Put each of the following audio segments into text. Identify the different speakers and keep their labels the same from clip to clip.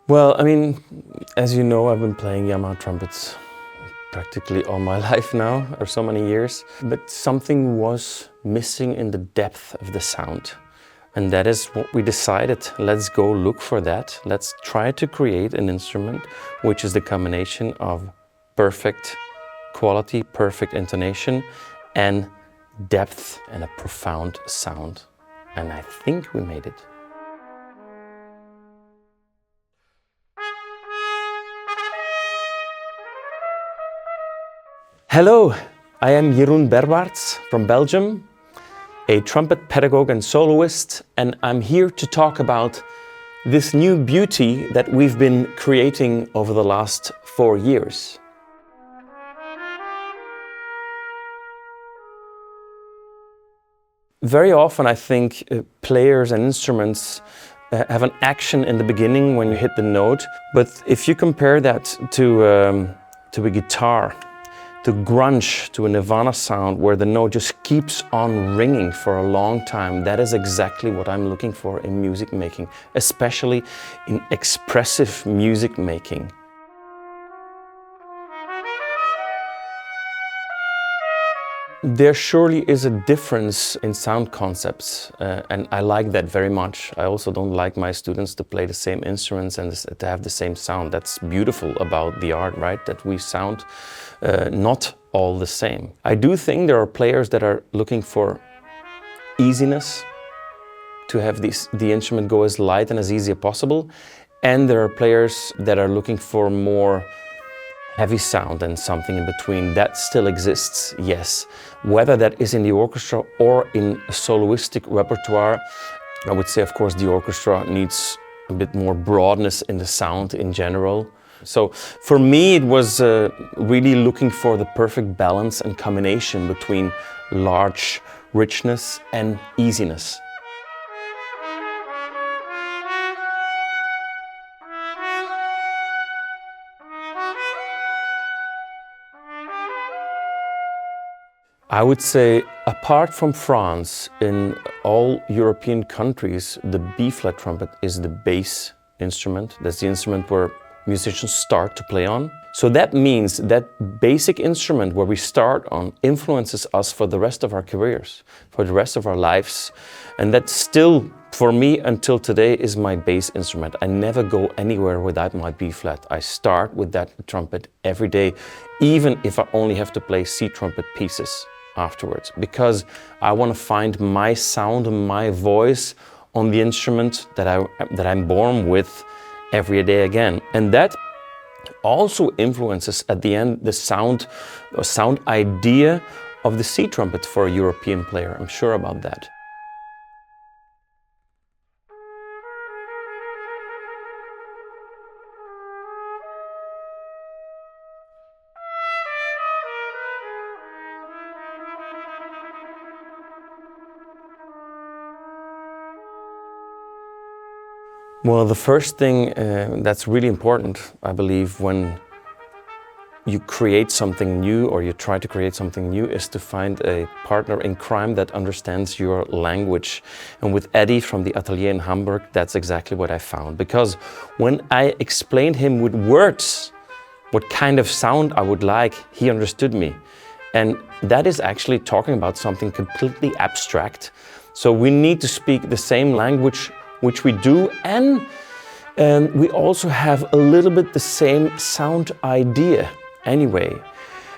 Speaker 1: Well, I mean, as you know, I've been playing Yamaha trumpets practically all my life now, or so many years. But something was missing in the depth of the sound. And that is what we decided. Let's go look for that. Let's try to create an instrument which is the combination of perfect quality, perfect intonation, and depth and a profound sound. And I think we made it. Hello, I am Jeroen Berwaerts from Belgium, a trumpet pedagogue and soloist, and I'm here to talk about this new beauty that we've been creating over the last 4 years. Very often I think players and instruments have an action in the beginning when you hit the note, but if you compare that to a guitar, to grunge, to a Nirvana sound where the note just keeps on ringing for a long time, that is exactly what I'm looking for in music making, especially in expressive music making. There surely is a difference in sound concepts, and I like that very much. I also don't like my students to play the same instruments and to have the same sound. That's beautiful about the art, right? That we sound not all the same. I do think there are players that are looking for easiness, to have the instrument go as light and as easy as possible, and there are players that are looking for more heavy sound and something in between. That still exists, yes. Whether that is in the orchestra or in a soloistic repertoire, I would say, of course, the orchestra needs a bit more broadness in the sound in general. So for me, it was really looking for the perfect balance and combination between large richness and easiness. I would say, apart from France, in all European countries, the B-flat trumpet is the bass instrument. That's the instrument where musicians start to play on. So that means that basic instrument where we start on influences us for the rest of our careers, for the rest of our lives. And that still, for me, until today, is my bass instrument. I never go anywhere without my B-flat. I start with that trumpet every day, even if I only have to play C trumpet pieces afterwards, because I want to find my sound and my voice on the instrument that I'm born with every day again. And that also influences at the end the sound idea of the C trumpet for a European player. I'm sure about that. Well, the first thing that's really important, I believe, when you create something new or you try to create something new, is to find a partner in crime that understands your language. And with Eddie from the Atelier in Hamburg, that's exactly what I found. Because when I explained him with words what kind of sound I would like, he understood me. And that is actually talking about something completely abstract. So we need to speak the same language which we do, and we also have a little bit the same sound idea anyway.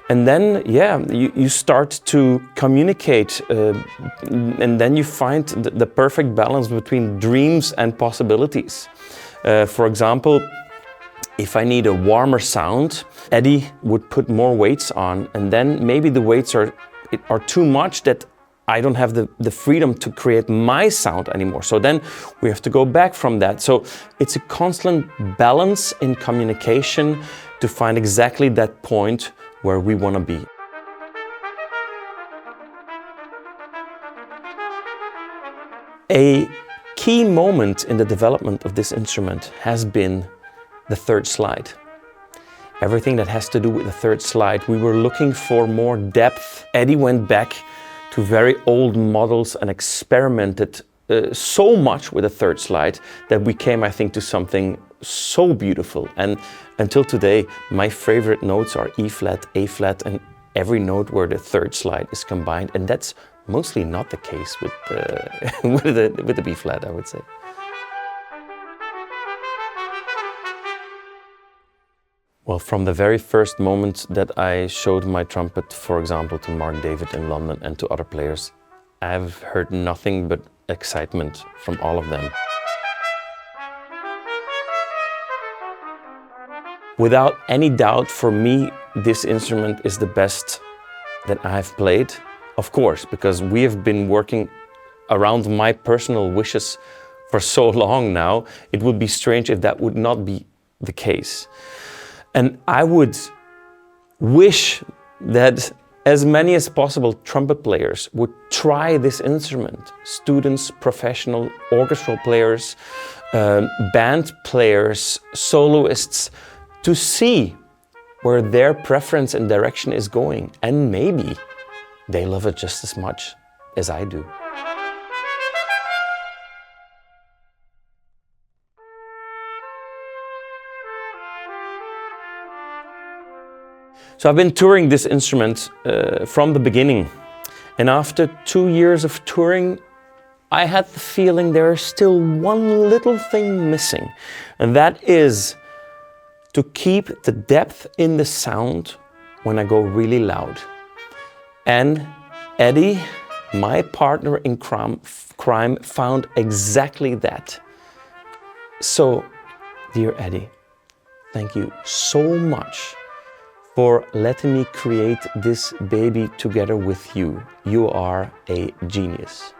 Speaker 1: And then, yeah, you start to communicate, and then you find the perfect balance between dreams and possibilities. For example, if I need a warmer sound, Eddie would put more weights on, and then maybe the weights are too much that I don't have the freedom to create my sound anymore. So then we have to go back from that. So it's a constant balance in communication to find exactly that point where we want to be. A key moment in the development of this instrument has been the third slide. Everything that has to do with the third slide, we were looking for more depth. Eddie went back to very old models and experimented so much with the third slide that we came, I think, to something so beautiful. And until today, my favorite notes are E flat, A flat, and every note where the third slide is combined. And that's mostly not the case with the, with the B flat, I would say. Well, from the very first moment that I showed my trumpet, for example, to Mark David in London and to other players, I've heard nothing but excitement from all of them. Without any doubt, for me, this instrument is the best that I've played. Of course, because we have been working around my personal wishes for so long now, it would be strange if that would not be the case. And I would wish that as many as possible trumpet players would try this instrument. Students, professional, orchestral players, band players, soloists, to see where their preference and direction is going. And maybe they love it just as much as I do. So I've been touring this instrument from the beginning. And after 2 years of touring, I had the feeling there is still one little thing missing. And that is to keep the depth in the sound when I go really loud. And Eddie, my partner in crime, found exactly that. So, dear Eddie, thank you so much for letting me create this baby together with you. You are a genius.